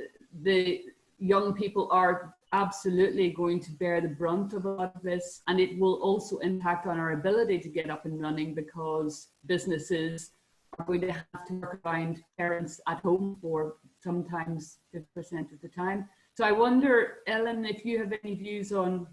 the young people are absolutely going to bear the brunt of a lot of this, and it will also impact on our ability to get up and running because businesses are going to have to work around parents at home for sometimes 50% of the time. So I wonder, Ellen, if you have any views on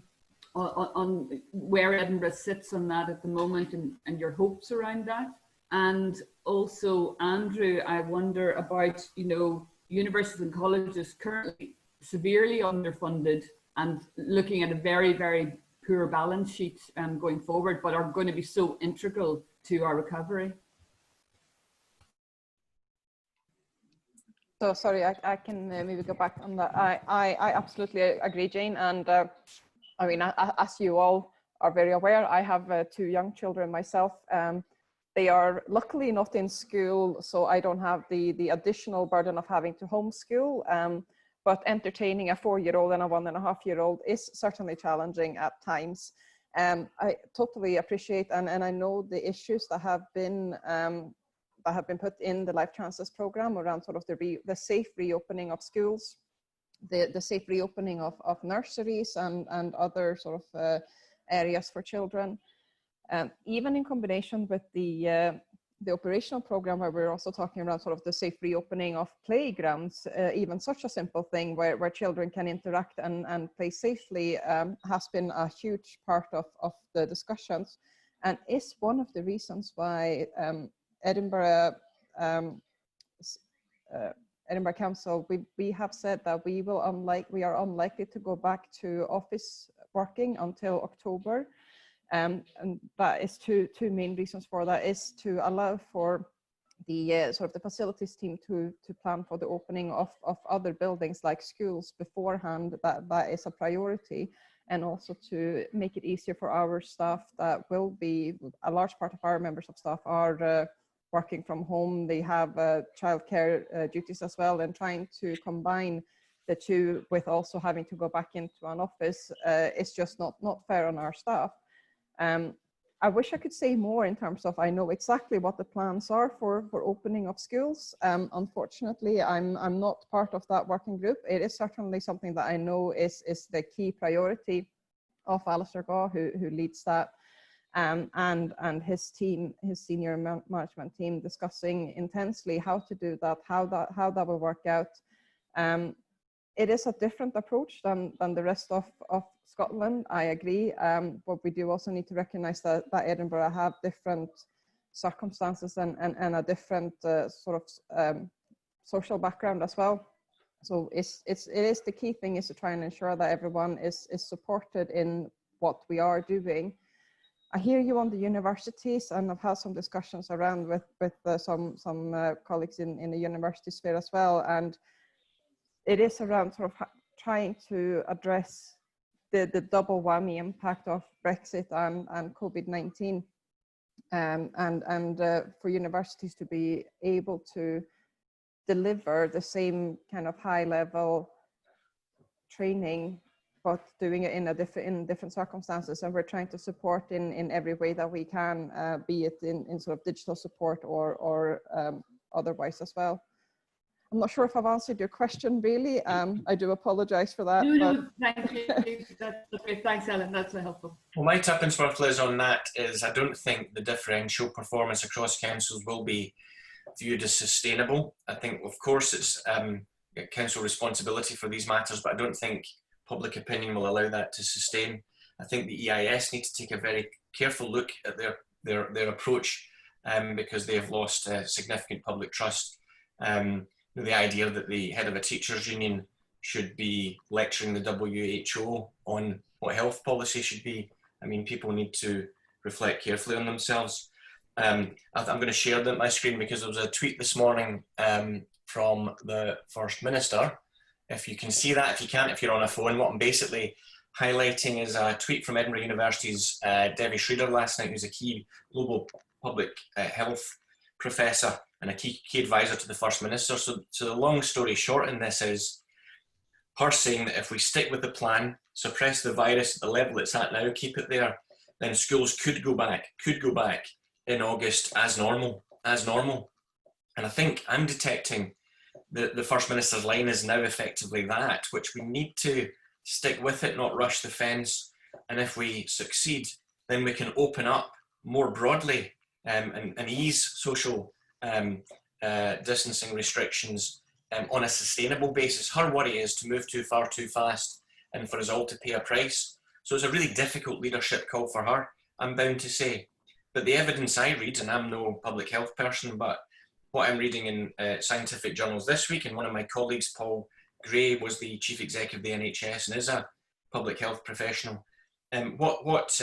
where Edinburgh sits on that at the moment and your hopes around that. And also, Andrew, I wonder about, you know, universities and colleges currently severely underfunded and looking at a very, very poor balance sheet going forward, but are going to be so integral to our recovery. So sorry, I can maybe go back on that. I absolutely agree, Jane. And I mean, as you all are very aware, I have 2 young children myself. They are luckily not in school, so I don't have the additional burden of having to homeschool. But entertaining a 4-year-old and a 1.5-year-old is certainly challenging at times. I totally appreciate and I know the issues that have been put in the Life Chances program around sort of the safe reopening of schools, the safe reopening of nurseries and other sort of areas for children. Even in combination with the operational program where we're also talking around sort of the safe reopening of playgrounds, even such a simple thing where children can interact and play safely has been a huge part of the discussions and is one of the reasons why Edinburgh Council, we have said that we are unlikely to go back to office working until October. And that is two main reasons for that is to allow for sort of the facilities team to plan for the opening of other buildings like schools beforehand. That is a priority, and also to make it easier for our staff that will be, a large part of our members of staff are working from home. They have childcare duties as well, and trying to combine the two with also having to go back into an office is just not fair on our staff. I wish I could say more in terms of, I know exactly what the plans are for opening of schools. Unfortunately, I'm not part of that working group. It is certainly something that I know is the key priority of Alistair Gaw, who leads that, and his team, his senior management team, discussing intensely how to do that, how that will work out. It is a different approach than the rest of Scotland, I agree, but we do also need to recognise that Edinburgh have different circumstances and a different sort of social background as well. So it is the key thing is to try and ensure that everyone is supported in what we are doing. I hear you on the universities, and I've had some discussions around with some colleagues in the university sphere as well, and it is around sort of trying to address the double whammy impact of Brexit and COVID-19, and for universities to be able to deliver the same kind of high level training, but doing it in different circumstances. And we're trying to support in every way that we can, be it in sort of digital support or otherwise as well. I'm not sure if I've answered your question really. I do apologise for that. No, thank you. That's okay. Thanks, Ellen. That's helpful. Well, my tuppence worth, Liz, on that is I don't think the differential performance across councils will be viewed as sustainable. I think, of course, it's council responsibility for these matters, but I don't think public opinion will allow that to sustain. I think the EIS need to take a very careful look at their approach, because they have lost significant public trust. The idea that the head of a teachers union should be lecturing the WHO on what health policy should be. I mean, people need to reflect carefully on themselves. I'm going to share my screen because there was a tweet this morning from the First Minister. If you can see that, if you can't, if you're on a phone, what I'm basically highlighting is a tweet from Edinburgh University's Devi Schroeder last night, who's a key global public health professor and a key advisor to the First Minister. So the long story short in this is her saying that if we stick with the plan, suppress the virus at the level it's at now, keep it there, then schools could go back in August as normal. And I think I'm detecting the First Minister's line is now effectively that, which we need to stick with it, not rush the fence. And if we succeed, then we can open up more broadly and ease social distancing restrictions on a sustainable basis. Her worry is to move too far too fast and for us all to pay a price. So it's a really difficult leadership call for her, I'm bound to say. But the evidence I read, and I'm no public health person, but what I'm reading in scientific journals this week, and one of my colleagues, Paul Gray, was the chief executive of the NHS and is a public health professional. What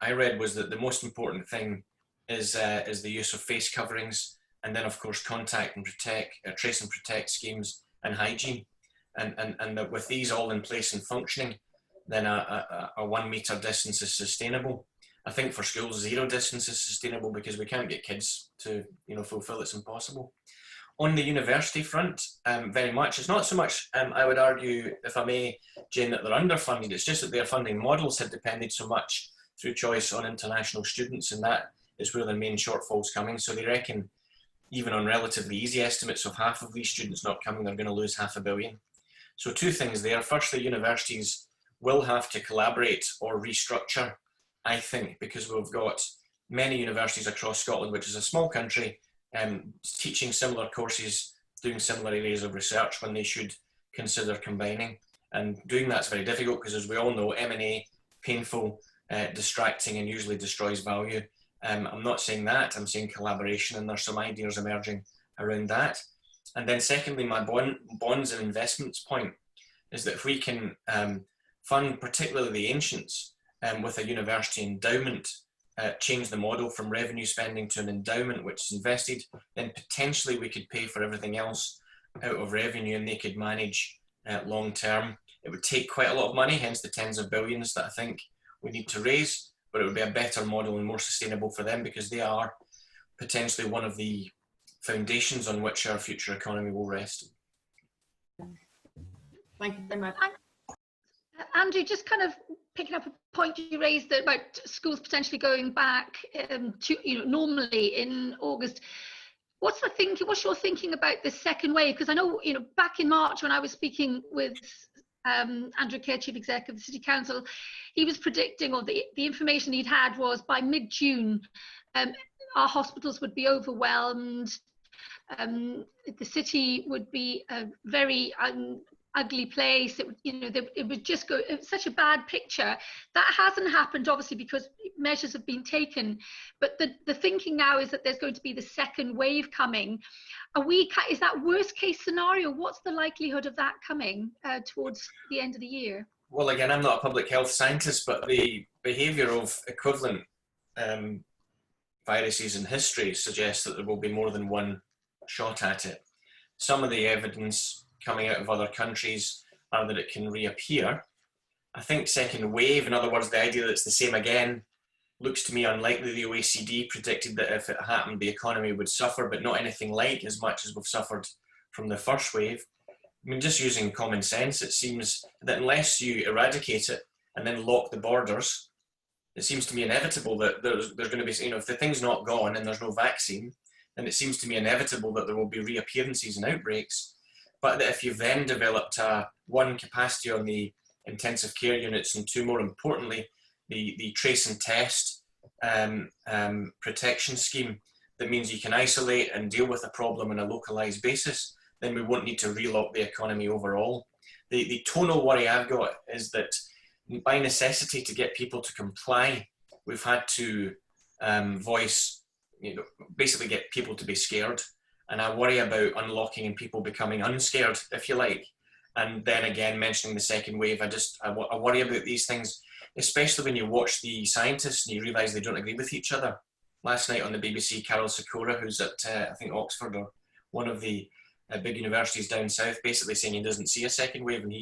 I read was that the most important thing is the use of face coverings, and then of course contact and protect, trace and protect schemes and hygiene, and that with these all in place and functioning, then a 1 metre distance is sustainable. I think for schools, 0 distance is sustainable because we can't get kids to fulfil, it's impossible. On the university front, very much, it's not so much, I would argue, if I may, Jane, that they're underfunded, it's just that their funding models have depended so much through choice on international students, and that is where the main shortfall's coming. So they reckon, even on relatively easy estimates of half of these students not coming, they're going to lose $500 million. So 2 things there. Firstly, universities will have to collaborate or restructure, I think, because we've got many universities across Scotland, which is a small country, teaching similar courses, doing similar areas of research when they should consider combining. And doing that's very difficult because, as we all know, M&A, painful, distracting, and usually destroys value. I'm not saying that, I'm saying collaboration, and there's some ideas emerging around that. And then secondly, my bonds and investments point is that if we can fund particularly the ancients with a university endowment change the model from revenue spending to an endowment which is invested, then potentially we could pay for everything else out of revenue and they could manage long term. It would take quite a lot of money, hence the tens of billions that I think we need to raise, but it would be a better model and more sustainable for them because they are potentially one of the foundations on which our future economy will rest. Thank you very much. Andrew, just kind of picking up a point you raised about schools potentially going back to normally in August. What's your thinking about the second wave? Because I know back in March when I was speaking with Andrew Kerr, Chief Executive of the City Council, he was predicting, or the information he'd had was by mid-June, our hospitals would be overwhelmed. The city would be a very ugly place. It would just go. It was such a bad picture. That hasn't happened, obviously, because measures have been taken. But the thinking now is that there's going to be the second wave coming. Is that worst case scenario? What's the likelihood of that coming towards the end of the year? Well, again, I'm not a public health scientist, but the behaviour of equivalent viruses in history suggests that there will be more than one shot at it. Some of the evidence coming out of other countries are that it can reappear. I think second wave, in other words, the idea that it's the same again, looks to me unlikely. The OECD predicted that if it happened, the economy would suffer, but not anything like as much as we've suffered from the first wave. I mean, just using common sense, it seems that unless you eradicate it and then lock the borders, it seems to me inevitable that there's going to be, if the thing's not gone and there's no vaccine, then it seems to me inevitable that there will be reappearances and outbreaks. But that if you've then developed one, capacity on the intensive care units, and two, more importantly, the trace and test protection scheme, that means you can isolate and deal with a problem on a localized basis, then we won't need to relock the economy overall. The tonal worry I've got is that by necessity, to get people to comply, we've had to basically get people to be scared. And I worry about unlocking and people becoming unscared, if you like. And then again, mentioning the second wave, I worry about these things, especially when you watch the scientists and you realise they don't agree with each other. Last night on the BBC, Carol Sikora, who's at, I think, Oxford or one of the big universities down south, basically saying he doesn't see a second wave. And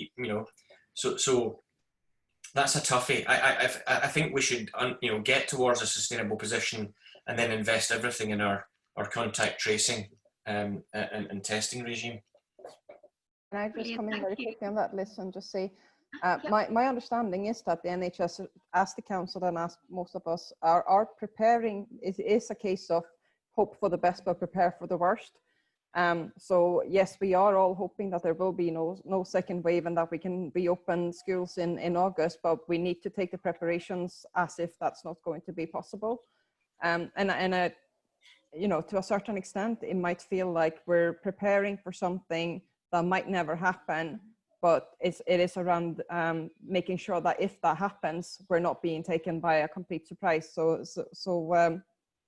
so that's a toughie. I think we should, get towards a sustainable position and then invest everything in our contact tracing and testing regime. Can I just come in very Thank you. quickly on that, Liz, and just say, my understanding is that the NHS, as the council and as most of us are preparing, is a case of hope for the best but prepare for the worst. So yes, we are all hoping that there will be no second wave and that we can reopen schools in August, but we need to take the preparations as if that's not going to be possible. To a certain extent, it might feel like we're preparing for something that might never happen, but it is around making sure that if that happens, we're not being taken by a complete surprise. So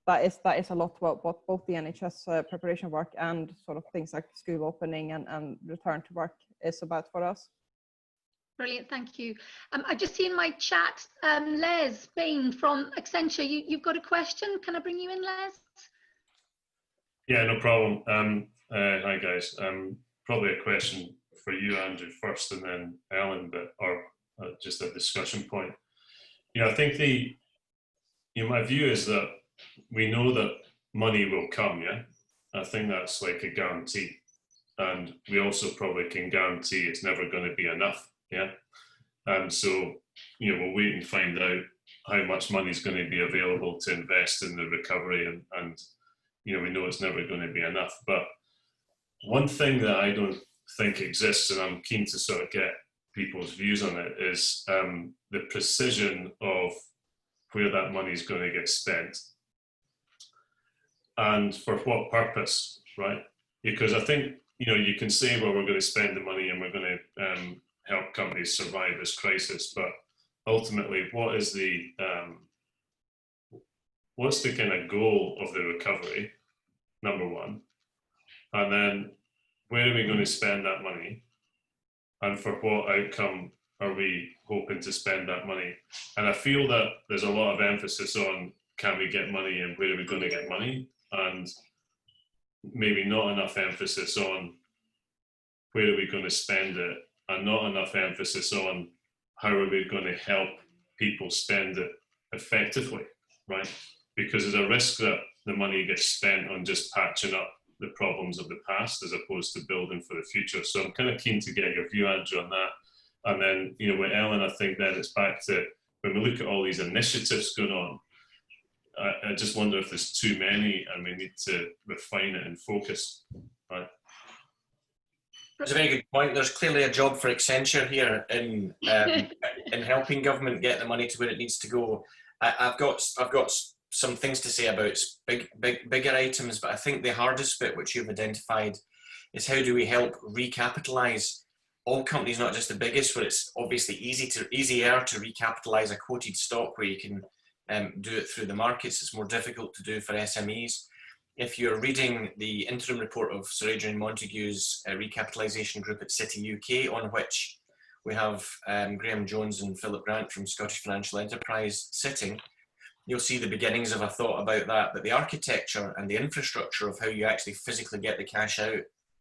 that is a lot what both the NHS preparation work and sort of things like school opening and return to work is about for us. Brilliant, thank you. I just see in my chat, Les Bain from Accenture, you've got a question. Can I bring you in, Les? Yeah, no problem. Hi guys. Probably a question for you, Andrew, first, and then Ellen, or just a discussion point. I think my view is that we know that money will come. Yeah, I think that's like a guarantee, and we also probably can guarantee it's never going to be enough. Yeah, and so we'll wait and find out how much money is going to be available to invest in the recovery, and we know it's never going to be enough. But one thing that I don't think exists, and I'm keen to sort of get people's views on it, is the precision of where that money is going to get spent and for what purpose, right? Because I think, you can say, well, we're going to spend the money and we're going to help companies survive this crisis, but ultimately, what's the kind of goal of the recovery, number one? And then where are we going to spend that money? And for what outcome are we hoping to spend that money? And I feel that there's a lot of emphasis on can we get money and where are we going to get money, and maybe not enough emphasis on where are we going to spend it, and not enough emphasis on how are we going to help people spend it effectively, right? Because there's a risk that the money gets spent on just patching up the problems of the past as opposed to building for the future. So I'm kind of keen to get your view, Andrew, on that. And then, you know, with Ellen, I think then it's back to when we look at all these initiatives going on, I just wonder if there's too many and we need to refine it and focus, right? That's a very good point. There's clearly a job for Accenture here in helping government get the money to where it needs to go. I've got some things to say about bigger items, but I think the hardest bit, which you've identified, is how do we help recapitalise all companies, not just the biggest, where it's obviously easier to recapitalise a quoted stock where you can do it through the markets. It's more difficult to do for SMEs. If you're reading the interim report of Sir Adrian Montague's recapitalisation group at City UK, on which we have Graham Jones and Philip Grant from Scottish Financial Enterprise sitting, you'll see the beginnings of a thought about that. But the architecture and the infrastructure of how you actually physically get the cash out,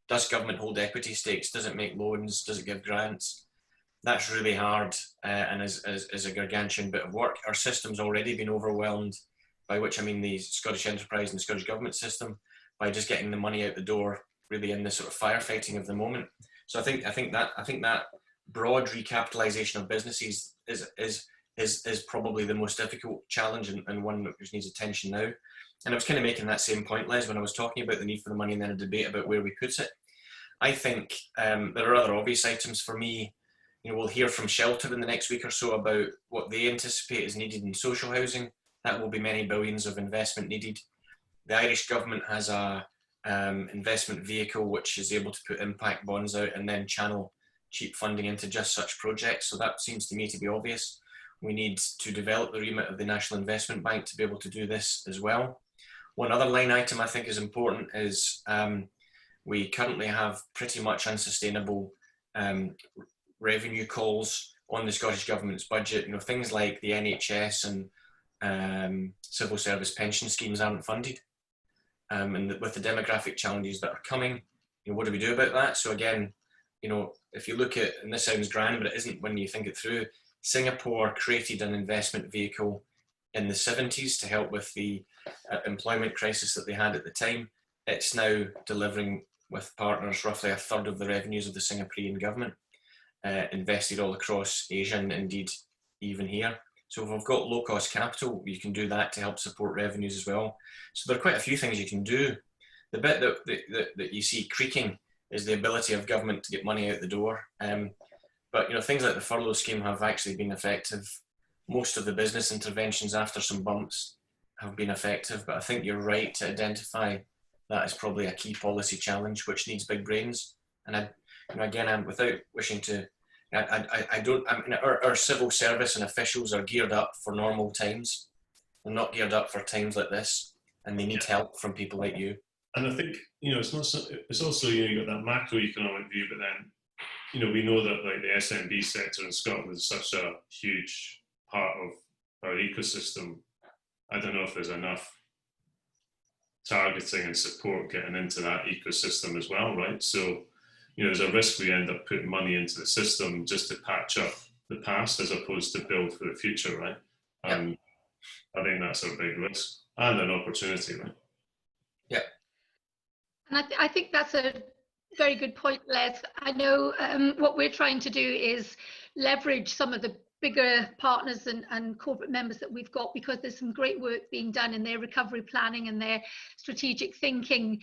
does government hold equity stakes? Does it make loans? Does it give grants? That's really hard and is a gargantuan bit of work. Our system's already been overwhelmed, by which I mean the Scottish Enterprise and the Scottish Government system, by just getting the money out the door, really in the sort of firefighting of the moment. So I think that broad recapitalisation of businesses is probably the most difficult challenge and one which needs attention now. And I was kind of making that same point, Les, when I was talking about the need for the money and then a debate about where we put it. I think there are other obvious items for me. You know, we'll hear from Shelter in the next week or so about what they anticipate is needed in social housing. That will be many billions of investment needed. The Irish government has a investment vehicle which is able to put impact bonds out and then channel cheap funding into just such projects. So that seems to me to be obvious. We need to develop the remit of the National Investment Bank to be able to do this as well. One other line item I think is important is we currently have pretty much unsustainable revenue calls on the Scottish Government's budget. You know, things like the NHS and civil service pension schemes aren't funded. And with the demographic challenges that are coming, you know, what do we do about that? So again, you know, if you look at, and this sounds grand, but it isn't when you think it through, Singapore created an investment vehicle in the 70s to help with the employment crisis that they had at the time. It's now delivering with partners roughly a third of the revenues of the Singaporean government, invested all across Asia and indeed even here. So if we've got low-cost capital, you can do that to help support revenues as well. So there are quite a few things you can do. The bit that you see creaking is the ability of government to get money out the door. But you know, things like the furlough scheme have actually been effective. Most of the business interventions after some bumps have been effective, but I think you're right to identify that as probably a key policy challenge which needs big brains. And I'm without wishing to, our civil service and officials are geared up for normal times. They're not geared up for times like this, and they need help from people like you. And I think, you know, it's also, you know, you've got that macroeconomic view, but then, you know, we know that like the SMB sector in Scotland is such a huge part of our ecosystem. I don't know if there's enough targeting and support getting into that ecosystem as well, right? So, you know, there's a risk we end up putting money into the system just to patch up the past as opposed to build for the future, right? And I think that's a big risk and an opportunity, right? Yeah. And I think that's a very good point, Les. I know what we're trying to do is leverage some of the bigger partners and corporate members that we've got, because there's some great work being done in their recovery planning and their strategic thinking,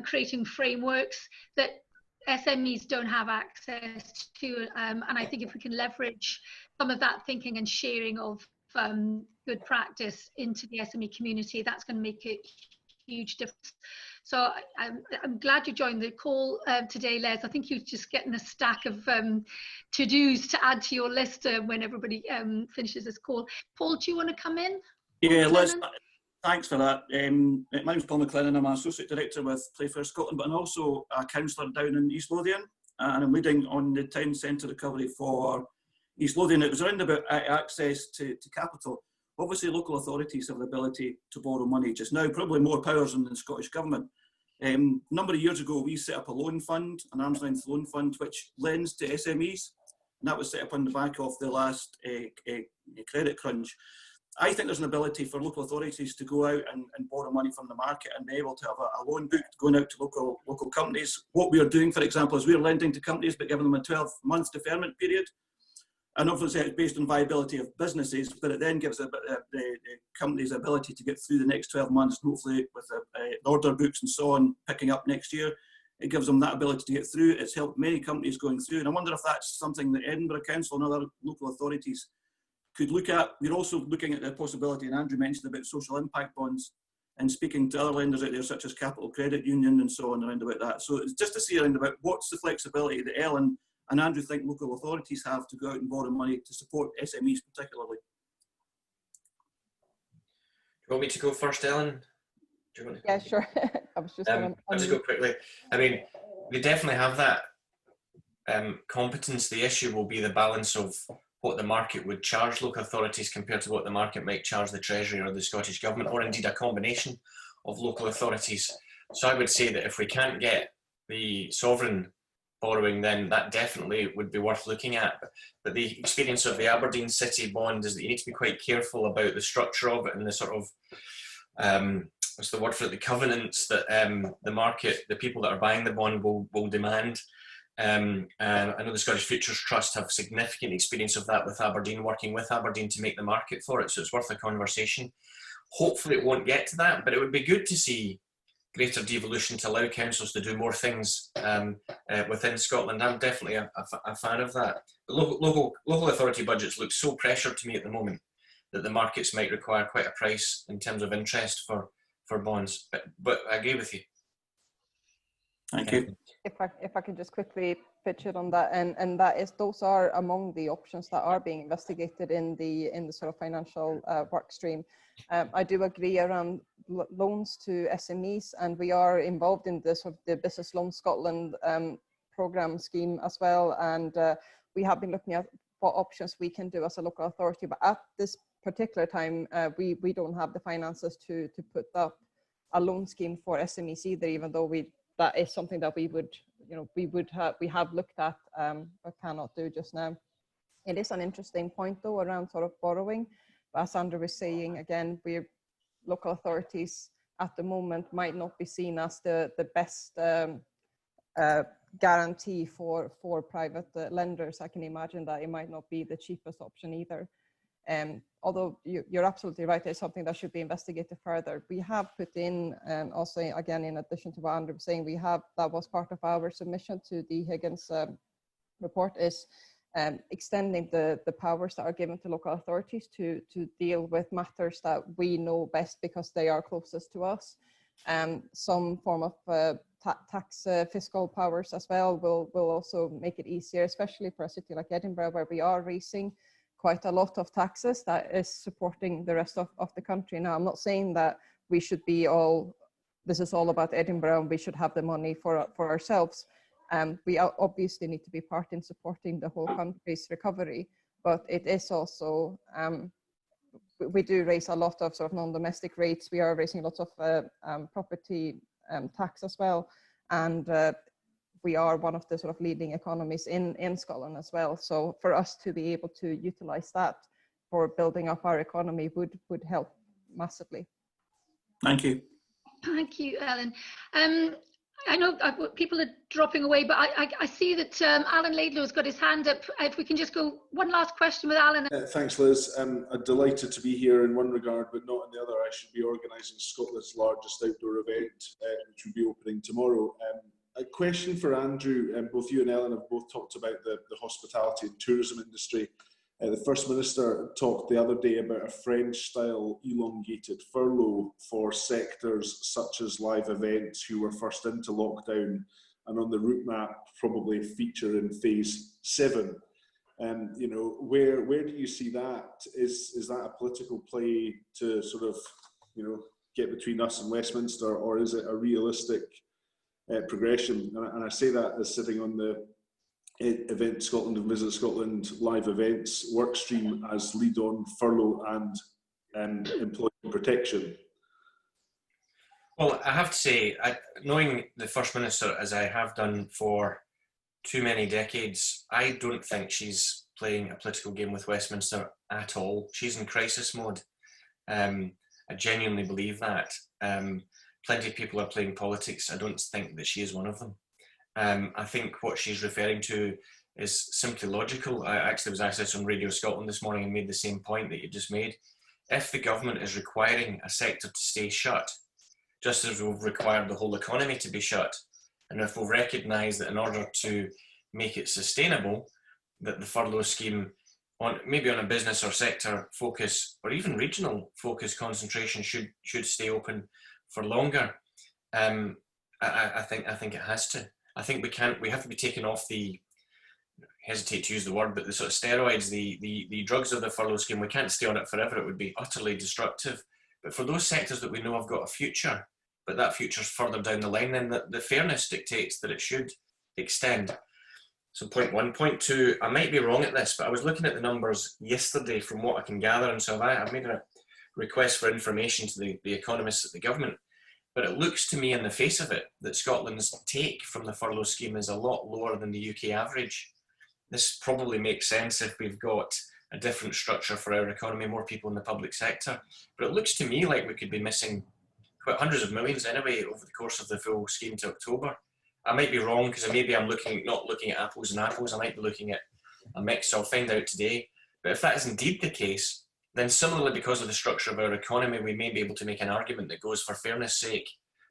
creating frameworks that SMEs don't have access to. And I think if we can leverage some of that thinking and sharing of good practice into the SME community, that's going to make a huge difference. So I'm glad you joined the call today, Les. I think you're just getting a stack of to-dos to add to your list when everybody finishes this call. Paul, do you want to come in? Yeah, Liz, thanks for that. My name's Paul McLennan. I'm an Associate Director with Playfair Scotland, but I'm also a councillor down in East Lothian, and I'm leading on the town centre recovery for East Lothian. It was around about access to capital. Obviously, local authorities have the ability to borrow money just now, probably more powers than the Scottish Government. A number of years ago, we set up a loan fund, an arm's length loan fund, which lends to SMEs. And that was set up on the back of the last credit crunch. I think there's an ability for local authorities to go out and borrow money from the market and be able to have a loan book going out to local companies. What we are doing, for example, is we're lending to companies but giving them a 12-month deferment period. And obviously it's based on viability of businesses, but it then gives the companies the ability to get through the next 12 months, hopefully with the order books and so on picking up next year. It gives them that ability to get through. It's helped many companies going through. And I wonder if that's something that Edinburgh Council and other local authorities could look at. We're also looking at the possibility, and Andrew mentioned about social impact bonds, and speaking to other lenders out there such as Capital Credit Union and so on around about that. So it's just to see around about what's the flexibility that Ellen and Andrew think local authorities have to go out and borrow money to support SMEs particularly. Do you want me to go first, Ellen? Do you want to Yeah, sure. I was just I'll just go quickly. I mean, we definitely have that competence. The issue will be the balance of what the market would charge local authorities compared to what the market might charge the Treasury or the Scottish Government, or indeed a combination of local authorities. So I would say that if we can't get the sovereign borrowing, then that definitely would be worth looking at. But the experience of the Aberdeen City bond is that you need to be quite careful about the structure of it and the sort of, what's the word for it, the covenants that the market, the people that are buying the bond will demand. I know the Scottish Futures Trust have significant experience of that with Aberdeen, working with Aberdeen to make the market for it, so it's worth a conversation. Hopefully it won't get to that, but it would be good to see greater devolution to allow councils to do more things within Scotland. I'm definitely a fan of that. The local authority budgets look so pressured to me at the moment that the markets might require quite a price in terms of interest for bonds, but I agree with you. Thank you. If I could just quickly pitch it on that, and that is, those are among the options that are being investigated in the sort of financial work stream. I do agree around loans to SMEs, and we are involved in the sort of the Business Loan Scotland program scheme as well, and we have been looking at what options we can do as a local authority. But at this particular time, we don't have the finances to put up a loan scheme for SMEs either, even though that is something that we have looked at, but cannot do just now. It is an interesting point though around sort of borrowing. But as Andrew was saying, again, local authorities at the moment might not be seen as the best guarantee for private lenders. I can imagine that it might not be the cheapest option either. Although you're absolutely right, it's something that should be investigated further. We have put in, also again, in addition to what Andrew was saying, that was part of our submission to the Higgins report, is extending the powers that are given to local authorities to deal with matters that we know best because they are closest to us. Some form of tax fiscal powers as well will also make it easier, especially for a city like Edinburgh, where we are raising quite a lot of taxes that is supporting the rest of the country. Now, I'm not saying that we should be this is all about Edinburgh and we should have the money for ourselves. We obviously need to be part in supporting the whole country's recovery, but it is also, we do raise a lot of sort of non-domestic rates. We are raising lots of property tax as well. And we are one of the sort of leading economies in Scotland as well. So for us to be able to utilize that for building up our economy would help massively. Thank you. Thank you, Ellen. I know people are dropping away, but I see that Alan Laidlow's got his hand up. If we can just go one last question with Alan. Thanks, Liz. I'm delighted to be here in one regard, but not in the other. I should be organising Scotland's largest outdoor event, which will be opening tomorrow. A question for Andrew, and both you and Ellen have both talked about the hospitality and tourism industry. The First Minister talked the other day about a French-style elongated furlough for sectors such as live events who were first into lockdown and on the route map probably feature in phase 7. You know, where do you see that? Is that a political play to sort of, you know, get between us and Westminster, or is it a realistic progression? And I say that as sitting on the Event Scotland and Visit Scotland live events work stream as lead on furlough and employee protection? Well, I have to say, knowing the First Minister as I have done for too many decades, I don't think she's playing a political game with Westminster at all. She's in crisis mode. I genuinely believe that. Plenty of people are playing politics. I don't think that she is one of them. I think what she's referring to is simply logical. I actually was asked this on Radio Scotland this morning and made the same point that you just made. If the government is requiring a sector to stay shut, just as we've required the whole economy to be shut, and if we've recognised that in order to make it sustainable, that the furlough scheme, maybe on a business or sector focus, or even regional focus concentration, should stay open for longer, I think it has to. I think we have to be taken off the, hesitate to use the word, but the sort of steroids, the drugs of the furlough scheme. We can't stay on it forever. It would be utterly destructive. But for those sectors that we know have got a future, but that future's further down the line, then the fairness dictates that it should extend. So point one. Point two, I might be wrong at this, but I was looking at the numbers yesterday from what I can gather, and so I've made a request for information to the economists at the government. But it looks to me in the face of it that Scotland's take from the furlough scheme is a lot lower than the UK average. This probably makes sense if we've got a different structure for our economy, more people in the public sector. But it looks to me like we could be missing quite hundreds of millions anyway over the course of the full scheme to October. I might be wrong because maybe I'm not looking at apples and apples. I might be looking at a mix. I'll find out today. But if that is indeed the case, then similarly, because of the structure of our economy, we may be able to make an argument that goes, for fairness sake,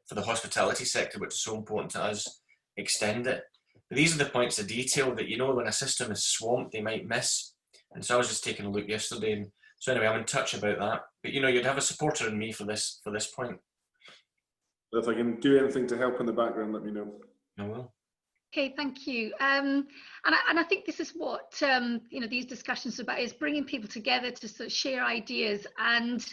for the hospitality sector, which is so important to us, extend it. But these are the points of detail that, when a system is swamped, they might miss. And so I was just taking a look yesterday. And so anyway, I'm in touch about that. But, you'd have a supporter in me for this point. If I can do anything to help in the background, let me know. I will. Okay, thank you. And I think this is what these discussions are about, is bringing people together to sort of share ideas, and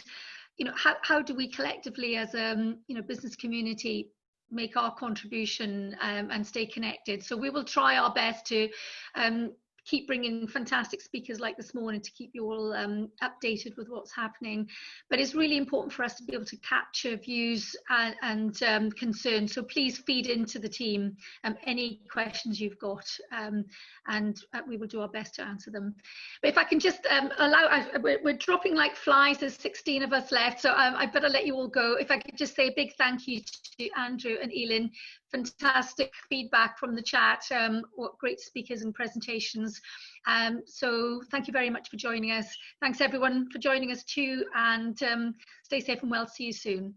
how do we collectively as a business community make our contribution and stay connected. So we will try our best to keep bringing fantastic speakers like this morning to keep you all updated with what's happening. But it's really important for us to be able to capture views and concerns. So please feed into the team any questions you've got, and we will do our best to answer them. But if I can just we're dropping like flies. There's 16 of us left, so I better let you all go. If I could just say a big thank you to Andrew and Elin. Fantastic feedback from the chat. What great speakers and presentations. So thank you very much for joining us. Thanks everyone for joining us too, and stay safe and well. See you soon.